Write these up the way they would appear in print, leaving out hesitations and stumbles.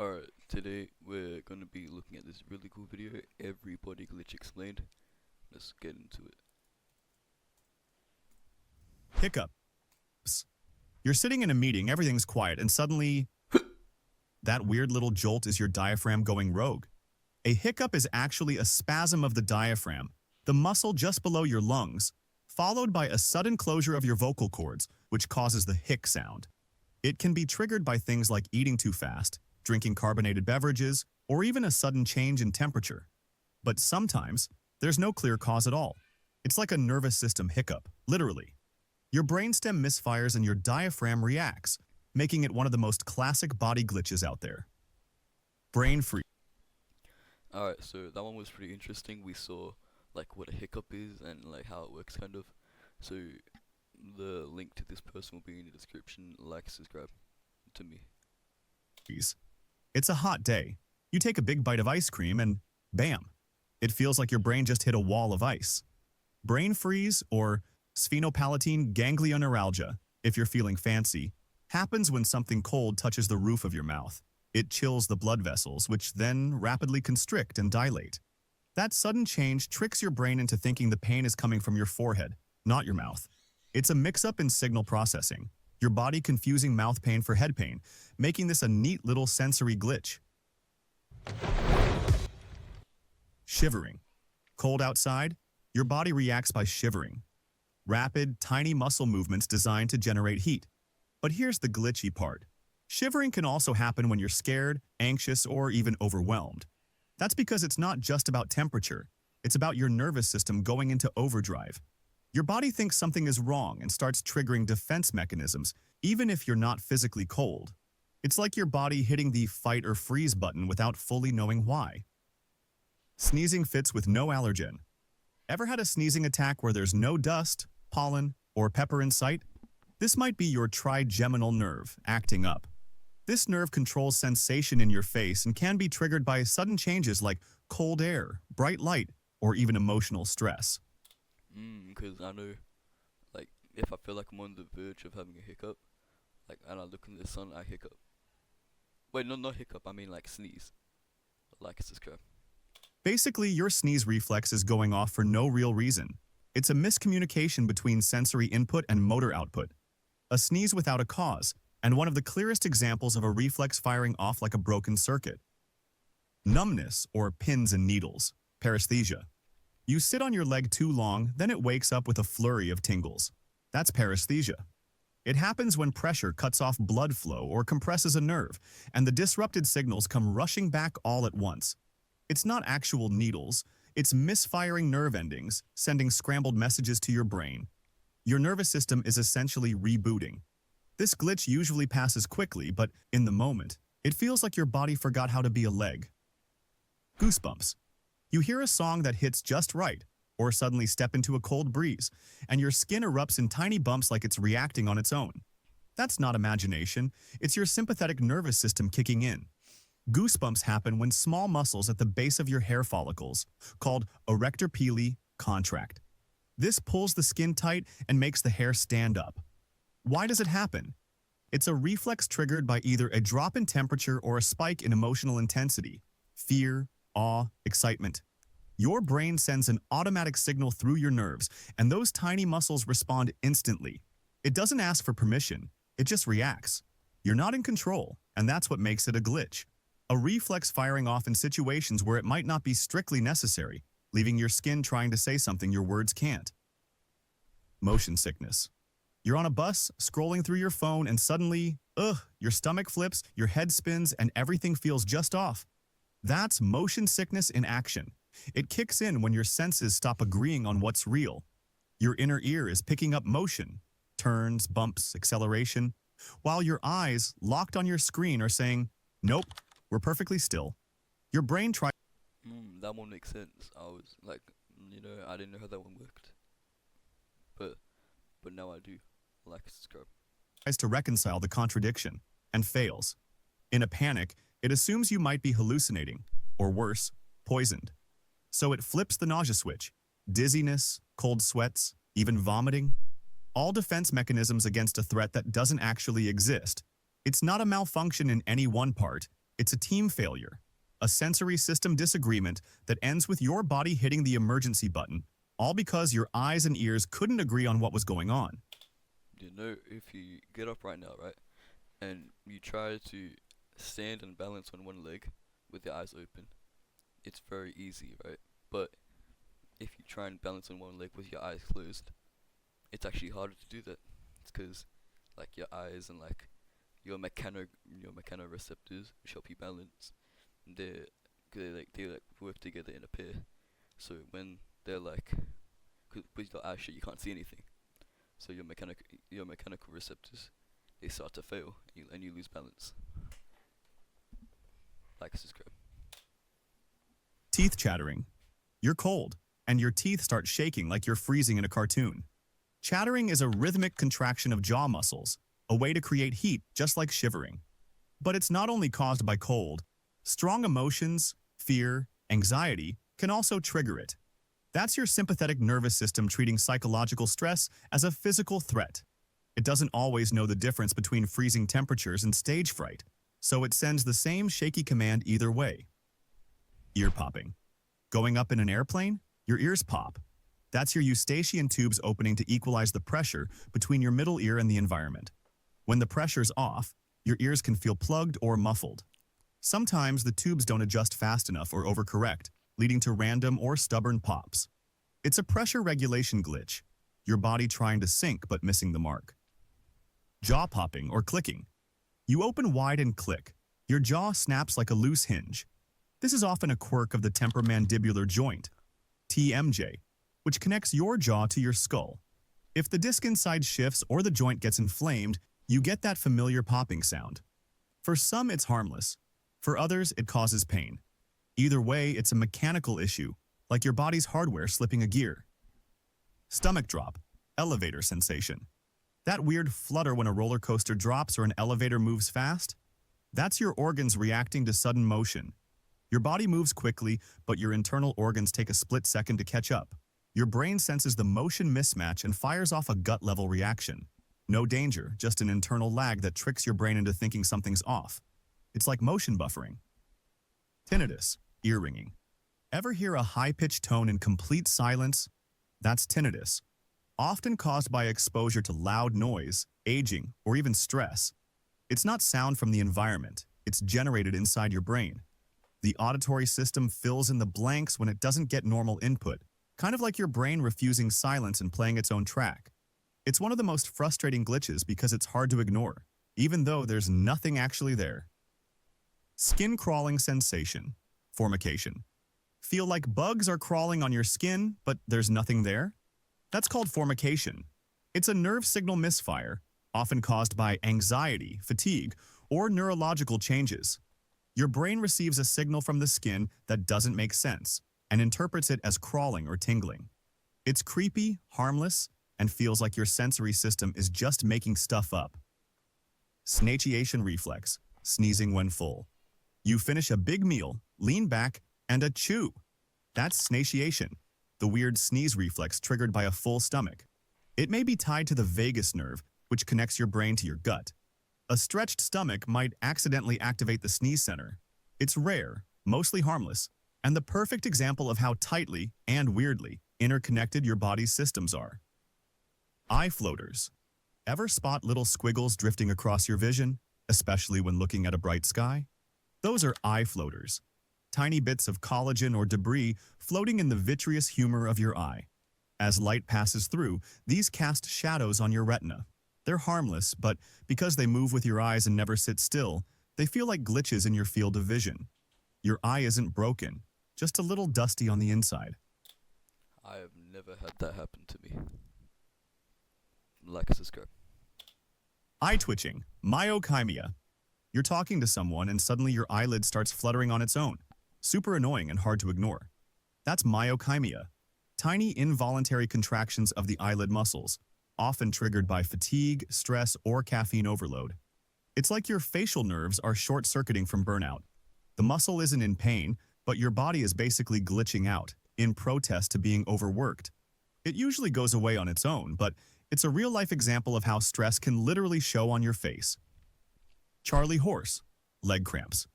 Alright, today we're gonna be looking at this really cool video, Everybody Glitch Explained. Let's get into it. Hiccups. You're sitting in a meeting, everything's quiet, and suddenly, that weird little jolt is your diaphragm going rogue. A hiccup is actually a spasm of the diaphragm, the muscle just below your lungs, followed by a sudden closure of your vocal cords, which causes the hic sound. It can be triggered by things like eating too fast, drinking carbonated beverages, or even a sudden change in temperature. But sometimes, there's no clear cause at all. It's like a nervous system hiccup, literally. Your brainstem misfires and your diaphragm reacts, making it one of the most classic body glitches out there. Brain freeze. Alright, so that one was pretty interesting. We saw like what a hiccup is and like how it works kind of. So the link to this person will be in the description. Like, subscribe to me. It's a hot day. You take a big bite of ice cream and bam, it feels like your brain just hit a wall of ice. Brain freeze, or sphenopalatine ganglioneuralgia, if you're feeling fancy, happens when something cold touches the roof of your mouth. It chills the blood vessels, which then rapidly constrict and dilate. That sudden change tricks your brain into thinking the pain is coming from your forehead, not your mouth. It's a mix-up in signal processing, your body confusing mouth pain for head pain, making this a neat little sensory glitch. Shivering. Cold outside? Your body reacts by shivering. Rapid, tiny muscle movements designed to generate heat. But here's the glitchy part. Shivering can also happen when you're scared, anxious, or even overwhelmed. That's because it's not just about temperature. It's about your nervous system going into overdrive. Your body thinks something is wrong and starts triggering defense mechanisms, even if you're not physically cold. It's like your body hitting the fight or freeze button without fully knowing why. Sneezing fits with no allergen. Ever had a sneezing attack where there's no dust, pollen, or pepper in sight? This might be your trigeminal nerve acting up. This nerve controls sensation in your face and can be triggered by sudden changes like cold air, bright light, or even emotional stress. Because I know, like, if I feel like I'm on the verge of having a hiccup, like, and I look in the sun, I hiccup. Wait, no, not hiccup, I mean like sneeze. Like, subscribe. Basically, your sneeze reflex is going off for no real reason. It's a miscommunication between sensory input and motor output. A sneeze without a cause, and one of the clearest examples of a reflex firing off like a broken circuit. Numbness, or pins and needles, paresthesia. You sit on your leg too long, then it wakes up with a flurry of tingles. That's paresthesia. It happens when pressure cuts off blood flow or compresses a nerve, and the disrupted signals come rushing back all at once. It's not actual needles, it's misfiring nerve endings, sending scrambled messages to your brain. Your nervous system is essentially rebooting. This glitch usually passes quickly, but in the moment, it feels like your body forgot how to be a leg. Goosebumps. You hear a song that hits just right, or suddenly step into a cold breeze, and your skin erupts in tiny bumps like it's reacting on its own. That's not imagination, it's your sympathetic nervous system kicking in. Goosebumps happen when small muscles at the base of your hair follicles, called erector pili, contract. This pulls the skin tight and makes the hair stand up. Why does it happen? It's a reflex triggered by either a drop in temperature or a spike in emotional intensity, fear, awe, excitement. Your brain sends an automatic signal through your nerves, and those tiny muscles respond instantly. It doesn't ask for permission, it just reacts. You're not in control, and that's what makes it a glitch. A reflex firing off in situations where it might not be strictly necessary, leaving your skin trying to say something your words can't. Motion sickness. You're on a bus, scrolling through your phone, and suddenly, your stomach flips, your head spins, and everything feels just off. That's motion sickness in action. It kicks in when your senses stop agreeing on what's real. Your inner ear is picking up motion, turns, bumps, acceleration, while your eyes, locked on your screen, are saying, nope, we're perfectly still. Your brain tries That one makes sense. I was like, I didn't know how that one worked. But now I do. Like, subscribe. to reconcile the contradiction, and fails. In a panic, it assumes you might be hallucinating, or worse, poisoned. So it flips the nausea switch. Dizziness, cold sweats, even vomiting. All defense mechanisms against a threat that doesn't actually exist. It's not a malfunction in any one part. It's a team failure, a sensory system disagreement that ends with your body hitting the emergency button, all because your eyes and ears couldn't agree on what was going on. You know, if you get up right now, right, and you try to stand and balance on one leg with your eyes open, it's very easy, right? But if you try and balance on one leg with your eyes closed, it's actually harder to do that. It's because like your eyes and like your mechanoreceptors, which help you balance, they they like work together in a pair. So when they're like, 'cause with your eyes shut, you can't see anything. So your mechanical receptors, they start to fail, and you lose balance. Like subscribe. Teeth chattering. You're cold, and your teeth start shaking like you're freezing in a cartoon. Chattering is a rhythmic contraction of jaw muscles, a way to create heat just like shivering. But it's not only caused by cold. Strong emotions, fear, anxiety can also trigger it. That's your sympathetic nervous system treating psychological stress as a physical threat. It doesn't always know the difference between freezing temperatures and stage fright, so it sends the same shaky command either way. Ear popping. Going up in an airplane, your ears pop. That's your eustachian tubes opening to equalize the pressure between your middle ear and the environment. When the pressure's off, your ears can feel plugged or muffled. Sometimes the tubes don't adjust fast enough or overcorrect, leading to random or stubborn pops. It's a pressure regulation glitch, your body trying to sync but missing the mark. Jaw popping or clicking. You open wide and click. Your jaw snaps like a loose hinge. This is often a quirk of the temporomandibular joint, TMJ, which connects your jaw to your skull. If the disc inside shifts or the joint gets inflamed, you get that familiar popping sound. For some, it's harmless. For others, it causes pain. Either way, it's a mechanical issue, like your body's hardware slipping a gear. Stomach drop, elevator sensation. That weird flutter when a roller coaster drops or an elevator moves fast? That's your organs reacting to sudden motion. Your body moves quickly, but your internal organs take a split second to catch up. Your brain senses the motion mismatch and fires off a gut-level reaction. No danger, just an internal lag that tricks your brain into thinking something's off. It's like motion buffering. Tinnitus, ear ringing. Ever hear a high-pitched tone in complete silence? That's tinnitus, often caused by exposure to loud noise, aging, or even stress. It's not sound from the environment, it's generated inside your brain. The auditory system fills in the blanks when it doesn't get normal input, kind of like your brain refusing silence and playing its own track. It's one of the most frustrating glitches because it's hard to ignore, even though there's nothing actually there. Skin crawling sensation, formication. Feel like bugs are crawling on your skin, but there's nothing there? That's called formication. It's a nerve signal misfire, often caused by anxiety, fatigue, or neurological changes. Your brain receives a signal from the skin that doesn't make sense and interprets it as crawling or tingling. It's creepy, harmless, and feels like your sensory system is just making stuff up. Snatiation reflex, sneezing when full. You finish a big meal, lean back, and achoo. That's snatiation, the weird sneeze reflex triggered by a full stomach. It may be tied to the vagus nerve, which connects your brain to your gut. A stretched stomach might accidentally activate the sneeze center. It's rare, mostly harmless, and the perfect example of how tightly and weirdly interconnected your body's systems are. Eye floaters. Ever spot little squiggles drifting across your vision, especially when looking at a bright sky? Those are eye floaters, tiny bits of collagen or debris floating in the vitreous humor of your eye. As light passes through, these cast shadows on your retina. They're harmless, but because they move with your eyes and never sit still, they feel like glitches in your field of vision. Your eye isn't broken, just a little dusty on the inside. I have never had that happen to me. Like and subscribe. Eye twitching, myokymia. You're talking to someone and suddenly your eyelid starts fluttering on its own. Super annoying and hard to ignore. That's myokymia, tiny involuntary contractions of the eyelid muscles, often triggered by fatigue, stress, or caffeine overload. It's like your facial nerves are short-circuiting from burnout. The muscle isn't in pain, but your body is basically glitching out, in protest to being overworked. It usually goes away on its own, but it's a real-life example of how stress can literally show on your face. Charlie horse, leg cramps.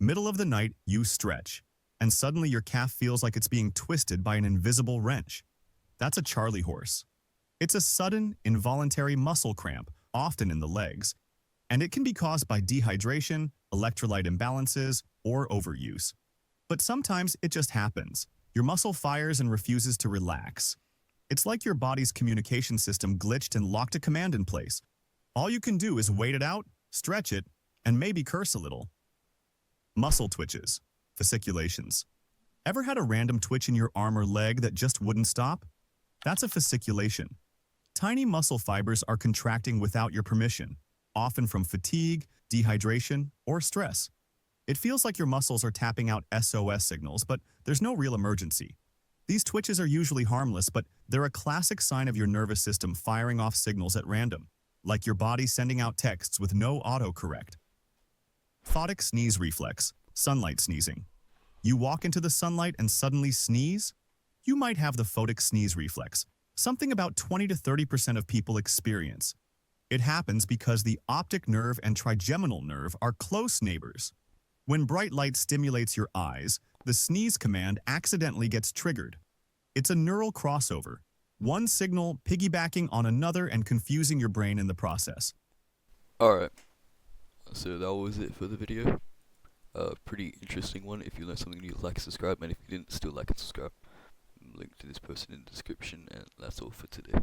Middle of the night, you stretch, and suddenly your calf feels like it's being twisted by an invisible wrench. That's a Charlie horse. It's a sudden, involuntary muscle cramp, often in the legs, and it can be caused by dehydration, electrolyte imbalances, or overuse. But sometimes it just happens. Your muscle fires and refuses to relax. It's like your body's communication system glitched and locked a command in place. All you can do is wait it out, stretch it, and maybe curse a little. Muscle twitches, fasciculations. Ever had a random twitch in your arm or leg that just wouldn't stop? That's a fasciculation. Tiny muscle fibers are contracting without your permission, often from fatigue, dehydration, or stress. It feels like your muscles are tapping out SOS signals, but there's no real emergency. These twitches are usually harmless, but they're a classic sign of your nervous system firing off signals at random, like your body sending out texts with no autocorrect. Photic sneeze reflex, sunlight sneezing. You walk into the sunlight and suddenly sneeze? You might have the photic sneeze reflex, something about 20 to 30% of people experience. It happens because the optic nerve and trigeminal nerve are close neighbors. When bright light stimulates your eyes, the sneeze command accidentally gets triggered. It's a neural crossover, one signal piggybacking on another and confusing your brain in the process. Alright, so that was it for the video. Pretty interesting one. If you learned something new, like, subscribe, and if you didn't, still like and subscribe. Link to this person in the description, and that's all for today.